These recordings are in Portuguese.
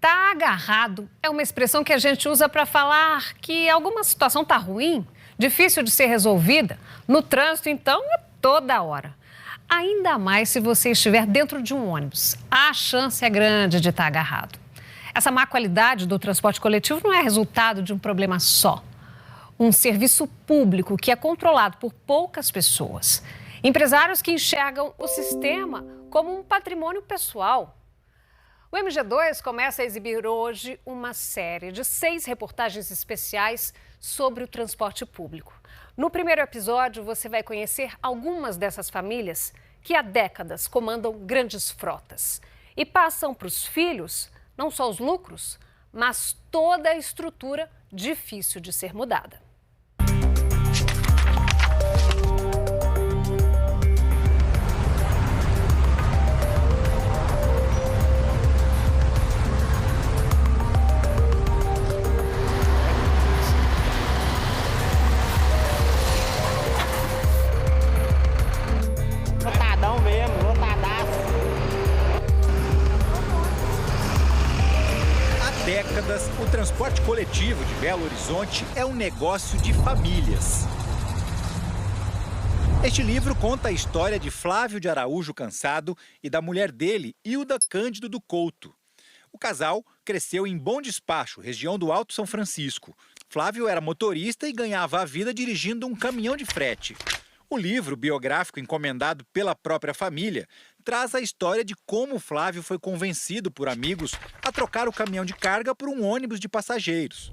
Tá agarrado é uma expressão que a gente usa para falar que alguma situação tá ruim, difícil de ser resolvida. No trânsito, então, é toda hora. Ainda mais se você estiver dentro de um ônibus. A chance é grande de estar agarrado. Essa má qualidade do transporte coletivo não é resultado de um problema só. Um serviço público que é controlado por poucas pessoas. Empresários que enxergam o sistema como um patrimônio pessoal. O MG2 começa a exibir hoje uma série de 6 reportagens especiais sobre o transporte público. No primeiro episódio, você vai conhecer algumas dessas famílias que há décadas comandam grandes frotas e passam para os filhos não só os lucros, mas toda a estrutura difícil de ser mudada. Lotadão mesmo, lotadaço. Há décadas, o transporte coletivo de Belo Horizonte é um negócio de famílias. Este livro conta a história de Flávio de Araújo Cansado e da mulher dele, Hilda Cândido do Couto. O casal cresceu em Bom Despacho, região do Alto São Francisco. Flávio era motorista e ganhava a vida dirigindo um caminhão de frete. O livro biográfico encomendado pela própria família traz a história de como Flávio foi convencido por amigos a trocar o caminhão de carga por um ônibus de passageiros.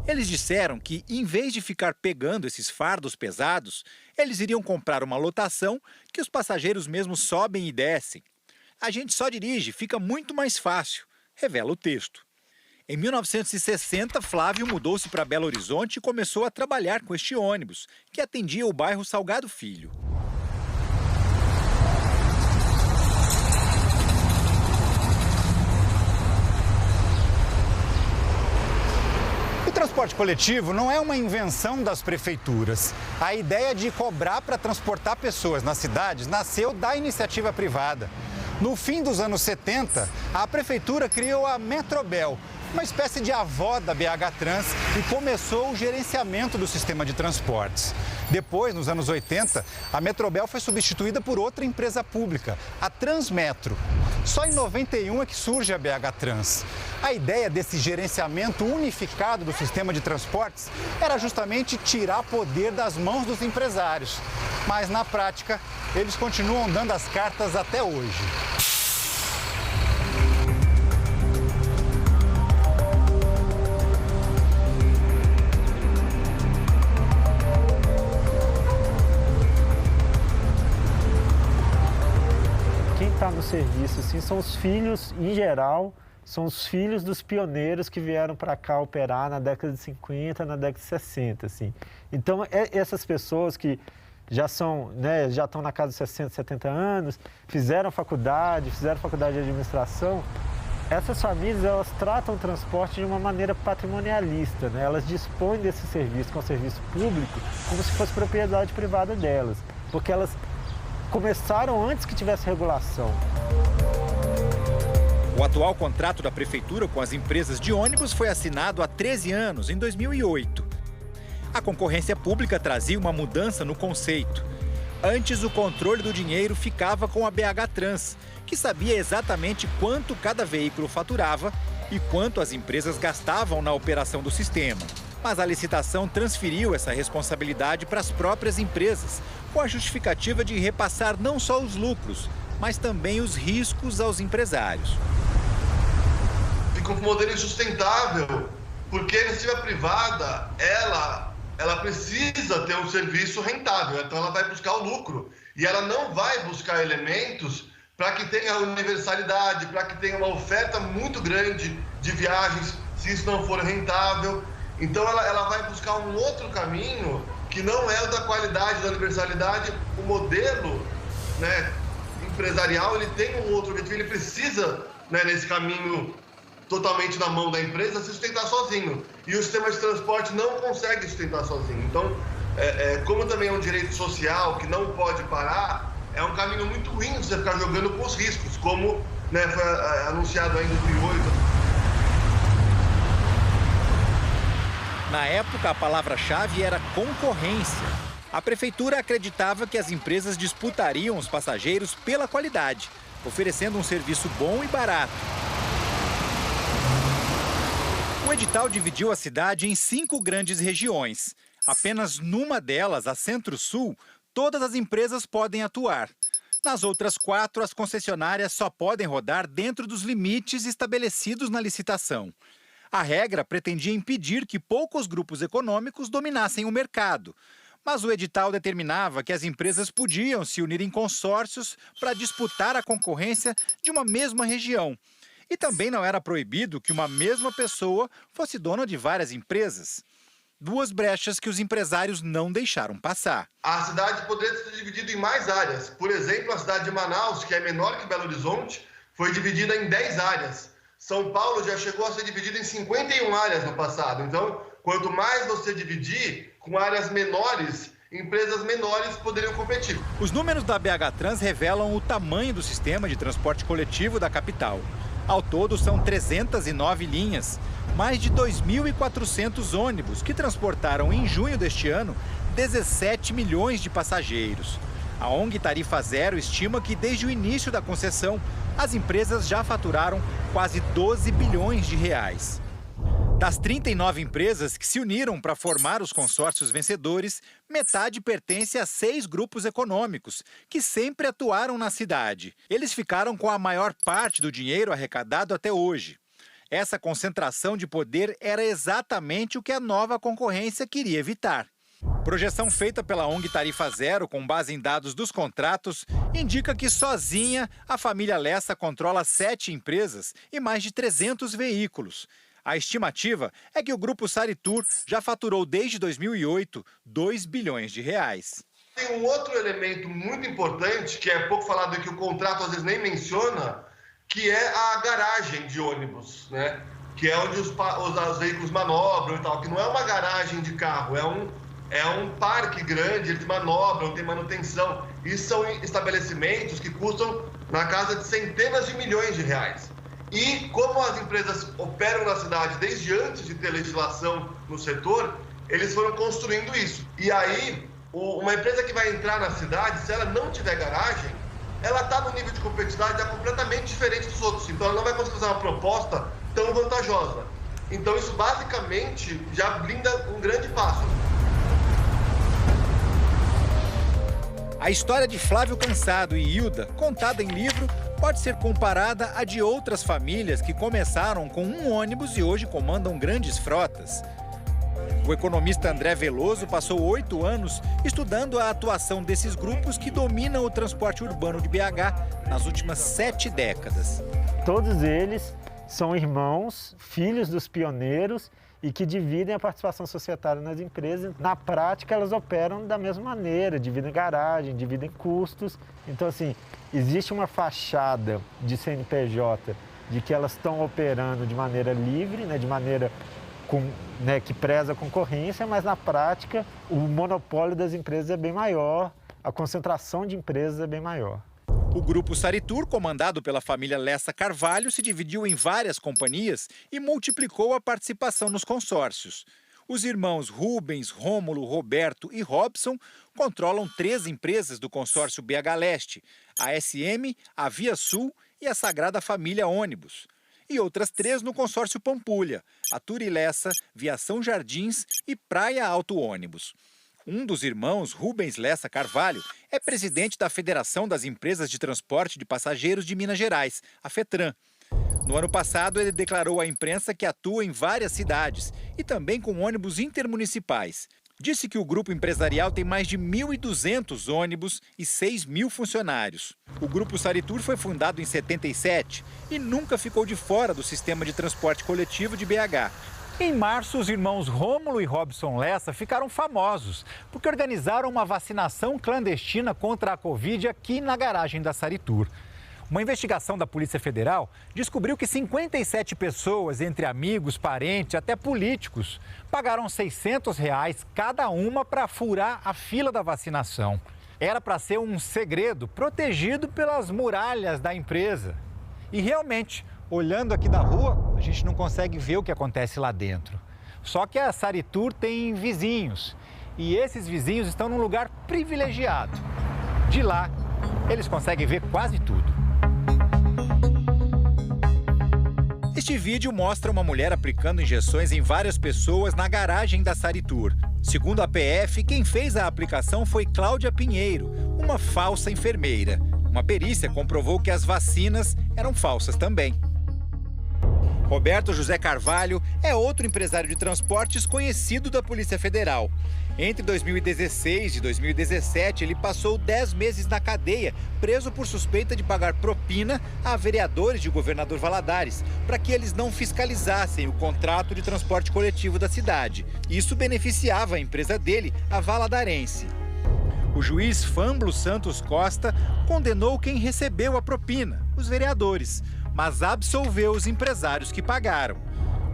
Eles disseram que, em vez de ficar pegando esses fardos pesados, eles iriam comprar uma lotação que os passageiros mesmos sobem e descem. A gente só dirige, fica muito mais fácil, revela o texto. Em 1960, Flávio mudou-se para Belo Horizonte e começou a trabalhar com este ônibus, que atendia o bairro Salgado Filho. O transporte coletivo não é uma invenção das prefeituras. A ideia de cobrar para transportar pessoas nas cidades nasceu da iniciativa privada. No fim dos anos 70, a prefeitura criou a Metrobel, uma espécie de avó da BH Trans, e começou o gerenciamento do sistema de transportes. Depois, nos anos 80, a Metrobel foi substituída por outra empresa pública, a Transmetro. Só em 91 é que surge a BH Trans. A ideia desse gerenciamento unificado do sistema de transportes era justamente tirar poder das mãos dos empresários. Mas, na prática, eles continuam dando as cartas até hoje. No serviço, assim, são os filhos, em geral, são os filhos dos pioneiros que vieram para cá operar na década de 50, na década de 60, assim. Então, essas pessoas que já são, né, já estão na casa de 60, 70 anos, fizeram faculdade de administração, essas famílias, elas tratam o transporte de uma maneira patrimonialista, né? Elas dispõem desse serviço, que é um serviço público, como se fosse propriedade privada delas, porque elas começaram antes que tivesse regulação. O atual contrato da prefeitura com as empresas de ônibus foi assinado há 13 anos, em 2008. A concorrência pública trazia uma mudança no conceito. Antes, o controle do dinheiro ficava com a BH Trans, que sabia exatamente quanto cada veículo faturava e quanto as empresas gastavam na operação do sistema. Mas a licitação transferiu essa responsabilidade para as próprias empresas, com a justificativa de repassar não só os lucros, mas também os riscos aos empresários. Fica um modelo insustentável, porque a iniciativa privada, ela precisa ter um serviço rentável, então ela vai buscar o lucro. E ela não vai buscar elementos para que tenha universalidade, para que tenha uma oferta muito grande de viagens, se isso não for rentável. Então ela vai buscar um outro caminho que não é o da qualidade, da universalidade. O modelo, né, empresarial, ele tem um outro objetivo, ele precisa, né, nesse caminho totalmente na mão da empresa, se sustentar sozinho. E o sistema de transporte não consegue sustentar sozinho. Então, como também é um direito social que não pode parar, é um caminho muito ruim você ficar jogando com os riscos, como, né, foi anunciado aí em 2008. Na época, a palavra-chave era concorrência. A prefeitura acreditava que as empresas disputariam os passageiros pela qualidade, oferecendo um serviço bom e barato. O edital dividiu a cidade em 5 grandes regiões. Apenas numa delas, a Centro-Sul, todas as empresas podem atuar. Nas outras 4, as concessionárias só podem rodar dentro dos limites estabelecidos na licitação. A regra pretendia impedir que poucos grupos econômicos dominassem o mercado. Mas o edital determinava que as empresas podiam se unir em consórcios para disputar a concorrência de uma mesma região. E também não era proibido que uma mesma pessoa fosse dona de várias empresas. 2 brechas que os empresários não deixaram passar. A cidade poderia ser dividida em mais áreas. Por exemplo, a cidade de Manaus, que é menor que Belo Horizonte, foi dividida em 10 áreas. São Paulo já chegou a ser dividida em 51 áreas no passado. Então, quanto mais você dividir, com áreas menores, empresas menores poderiam competir. Os números da BH Trans revelam o tamanho do sistema de transporte coletivo da capital. Ao todo, são 309 linhas, mais de 2.400 ônibus que transportaram em junho deste ano 17 milhões de passageiros. A ONG Tarifa Zero estima que desde o início da concessão, as empresas já faturaram quase 12 bilhões de reais. Das 39 empresas que se uniram para formar os consórcios vencedores, metade pertence a 6 grupos econômicos, que sempre atuaram na cidade. Eles ficaram com a maior parte do dinheiro arrecadado até hoje. Essa concentração de poder era exatamente o que a nova concorrência queria evitar. Projeção feita pela ONG Tarifa Zero, com base em dados dos contratos, indica que sozinha a família Lessa controla 7 empresas e mais de 300 veículos. A estimativa é que o Grupo Saritur já faturou desde 2008 2 bilhões de reais. Tem um outro elemento muito importante, que é pouco falado e que o contrato às vezes nem menciona, que é a garagem de ônibus, né? Que é onde os veículos manobram e tal, que não é uma garagem de carro, é um parque grande, eles manobram, tem manutenção. E são estabelecimentos que custam na casa de centenas de milhões de reais. E como as empresas operam na cidade desde antes de ter legislação no setor, eles foram construindo isso. E aí, uma empresa que vai entrar na cidade, se ela não tiver garagem, ela está no nível de competitividade completamente diferente dos outros. Então, ela não vai conseguir fazer uma proposta tão vantajosa. Então, isso basicamente já blinda um grande passo. A história de Flávio Cansado e Hilda, contada em livro, pode ser comparada à de outras famílias que começaram com um ônibus e hoje comandam grandes frotas. O economista André Veloso passou 8 anos estudando a atuação desses grupos que dominam o transporte urbano de BH nas últimas 7 décadas. Todos eles são irmãos, filhos dos pioneiros e que dividem a participação societária nas empresas. Na prática, elas operam da mesma maneira, dividem garagem, dividem custos. Então, assim, existe uma fachada de CNPJ de que elas estão operando de maneira livre, né, de maneira que preza a concorrência, mas na prática o monopólio das empresas é bem maior, a concentração de empresas é bem maior. O Grupo Saritur, comandado pela família Lessa Carvalho, se dividiu em várias companhias e multiplicou a participação nos consórcios. Os irmãos Rubens, Rômulo, Roberto e Robson controlam 3 empresas do consórcio BH Leste, a SM, a Via Sul e a Sagrada Família Ônibus. E outras 3 no consórcio Pampulha, a Turi Lessa, Viação Jardins e Praia Auto Ônibus. Um dos irmãos, Rubens Lessa Carvalho, é presidente da Federação das Empresas de Transporte de Passageiros de Minas Gerais, a FETRAN. No ano passado, ele declarou à imprensa que atua em várias cidades e também com ônibus intermunicipais. Disse que o grupo empresarial tem mais de 1.200 ônibus e 6.000 funcionários. O Grupo Saritur foi fundado em 77 e nunca ficou de fora do sistema de transporte coletivo de BH. Em março, os irmãos Rômulo e Robson Lessa ficaram famosos porque organizaram uma vacinação clandestina contra a Covid aqui na garagem da Saritur. Uma investigação da Polícia Federal descobriu que 57 pessoas, entre amigos, parentes, até políticos, pagaram R$600 cada uma para furar a fila da vacinação. Era para ser um segredo protegido pelas muralhas da empresa. E realmente, olhando aqui da rua, a gente não consegue ver o que acontece lá dentro. Só que a Saritur tem vizinhos e esses vizinhos estão num lugar privilegiado. De lá, eles conseguem ver quase tudo. Este vídeo mostra uma mulher aplicando injeções em várias pessoas na garagem da Saritur. Segundo a PF, quem fez a aplicação foi Cláudia Pinheiro, uma falsa enfermeira. Uma perícia comprovou que as vacinas eram falsas também. Roberto José Carvalho é outro empresário de transportes conhecido da Polícia Federal. Entre 2016 e 2017, ele passou 10 meses na cadeia, preso por suspeita de pagar propina a vereadores de Governador Valadares, para que eles não fiscalizassem o contrato de transporte coletivo da cidade. Isso beneficiava a empresa dele, a Valadarense. O juiz Famblo Santos Costa condenou quem recebeu a propina, os vereadores, mas absolveu os empresários que pagaram.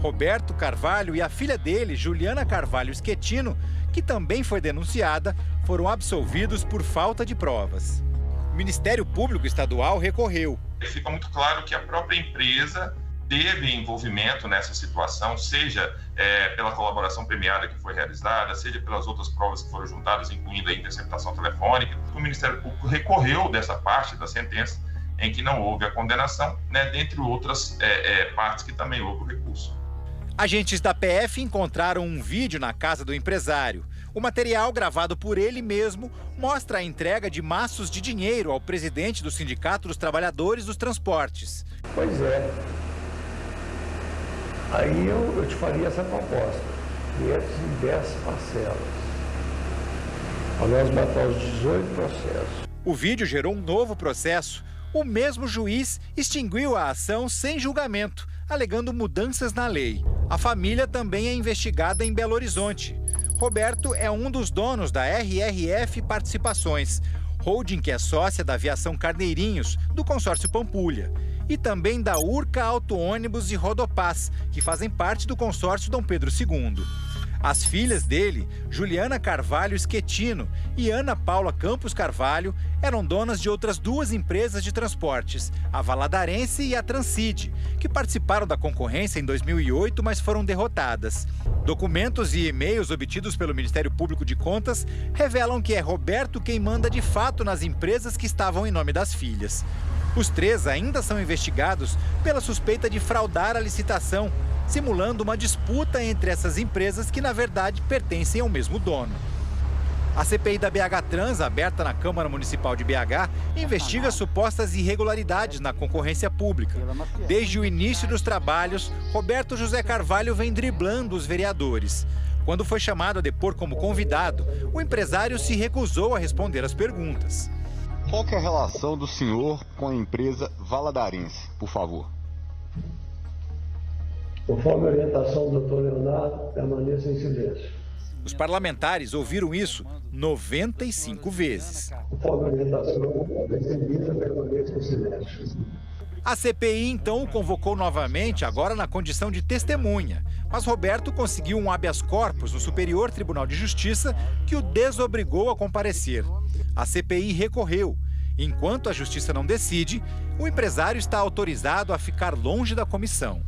Roberto Carvalho e a filha dele, Juliana Carvalho Schettino, que também foi denunciada, foram absolvidos por falta de provas. O Ministério Público Estadual recorreu. Fica muito claro que a própria empresa teve envolvimento nessa situação, seja pela colaboração premiada que foi realizada, seja pelas outras provas que foram juntadas, incluindo a interceptação telefônica. O Ministério Público recorreu dessa parte da sentença em que não houve a condenação, dentre outras partes que também houve o recurso. Agentes da PF encontraram um vídeo na casa do empresário. O material, gravado por ele mesmo, mostra a entrega de maços de dinheiro ao presidente do Sindicato dos Trabalhadores dos Transportes. Pois é. Aí eu te faria essa proposta, 510 parcelas, para nós matar os 18 processos. O vídeo gerou um novo processo. O mesmo juiz extinguiu a ação sem julgamento, alegando mudanças na lei. A família também é investigada em Belo Horizonte. Roberto é um dos donos da RRF Participações, holding que é sócia da Aviação Carneirinhos, do consórcio Pampulha, e também da Urca Auto-Ônibus e Rodopaz, que fazem parte do consórcio Dom Pedro II. As filhas dele, Juliana Carvalho Schettino e Ana Paula Campos Carvalho, eram donas de outras duas empresas de transportes, a Valadarense e a Transcid, que participaram da concorrência em 2008, mas foram derrotadas. Documentos e e-mails obtidos pelo Ministério Público de Contas revelam que é Roberto quem manda de fato nas empresas que estavam em nome das filhas. Os três ainda são investigados pela suspeita de fraudar a licitação, simulando uma disputa entre essas empresas que, na verdade, pertencem ao mesmo dono. A CPI da BH Trans, aberta na Câmara Municipal de BH, investiga supostas irregularidades na concorrência pública. Desde o início dos trabalhos, Roberto José Carvalho vem driblando os vereadores. Quando foi chamado a depor como convidado, o empresário se recusou a responder às perguntas. Qual que é a relação do senhor com a empresa Valadarense, por favor? Conforme a orientação do Dr. Leonardo, permaneça em silêncio. Os parlamentares ouviram isso 95 vezes. Conforme a orientação, permaneça em silêncio. A CPI, então, o convocou novamente, agora na condição de testemunha. Mas Roberto conseguiu um habeas corpus no Superior Tribunal de Justiça que o desobrigou a comparecer. A CPI recorreu. Enquanto a Justiça não decide, o empresário está autorizado a ficar longe da comissão.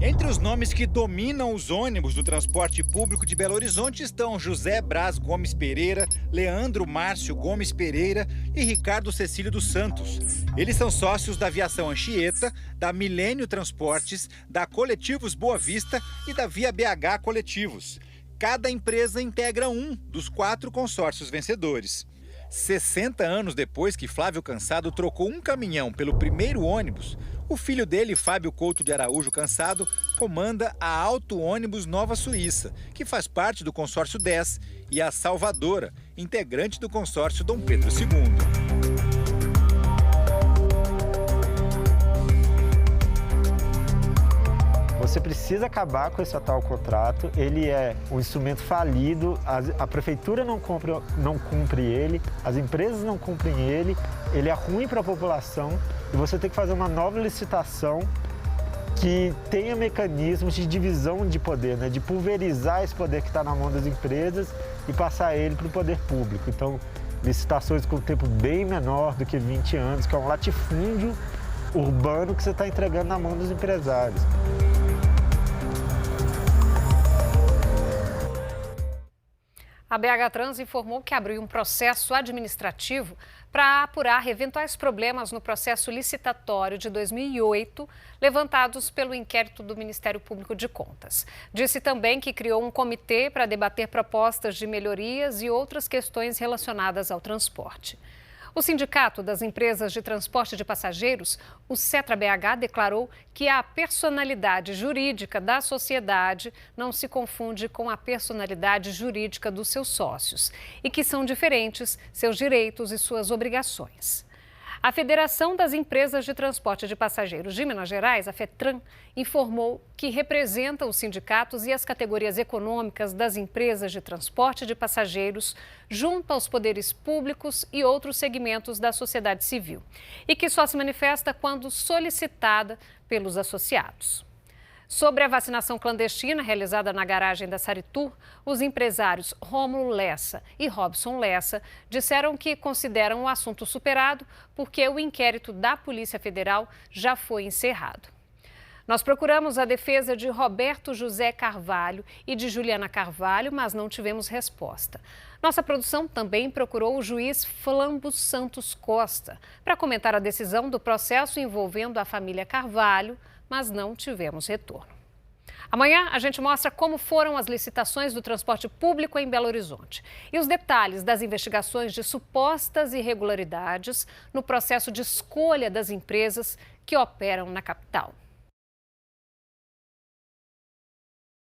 Entre os nomes que dominam os ônibus do transporte público de Belo Horizonte estão José Braz Gomes Pereira, Leandro Márcio Gomes Pereira e Ricardo Cecílio dos Santos. Eles são sócios da Aviação Anchieta, da Milênio Transportes, da Coletivos Boa Vista e da Via BH Coletivos. Cada empresa integra um dos 4 consórcios vencedores. 60 anos depois que Flávio Cansado trocou um caminhão pelo primeiro ônibus, o filho dele, Fábio Couto de Araújo Cansado, comanda a Auto Ônibus Nova Suíça, que faz parte do consórcio 10, e a Salvadora, integrante do consórcio Dom Pedro II. Você precisa acabar com esse atual contrato, ele é um instrumento falido, a prefeitura não cumpre ele, as empresas não cumprem ele é ruim para a população e você tem que fazer uma nova licitação que tenha mecanismos de divisão de poder, né? De pulverizar esse poder que está na mão das empresas e passar ele para o poder público. Então, licitações com tempo bem menor do que 20 anos, que é um latifúndio urbano que você está entregando na mão dos empresários. A BH Trans informou que abriu um processo administrativo para apurar eventuais problemas no processo licitatório de 2008, levantados pelo inquérito do Ministério Público de Contas. Disse também que criou um comitê para debater propostas de melhorias e outras questões relacionadas ao transporte. O Sindicato das Empresas de Transporte de Passageiros, o Setra-BH, declarou que a personalidade jurídica da sociedade não se confunde com a personalidade jurídica dos seus sócios e que são diferentes seus direitos e suas obrigações. A Federação das Empresas de Transporte de Passageiros de Minas Gerais, a FETRAN, informou que representa os sindicatos e as categorias econômicas das empresas de transporte de passageiros junto aos poderes públicos e outros segmentos da sociedade civil e que só se manifesta quando solicitada pelos associados. Sobre a vacinação clandestina realizada na garagem da Saritur, os empresários Rômulo Lessa e Robson Lessa disseram que consideram o assunto superado porque o inquérito da Polícia Federal já foi encerrado. Nós procuramos a defesa de Roberto José Carvalho e de Juliana Carvalho, mas não tivemos resposta. Nossa produção também procurou o juiz Flambo Santos Costa para comentar a decisão do processo envolvendo a família Carvalho, mas não tivemos retorno. Amanhã a gente mostra como foram as licitações do transporte público em Belo Horizonte e os detalhes das investigações de supostas irregularidades no processo de escolha das empresas que operam na capital.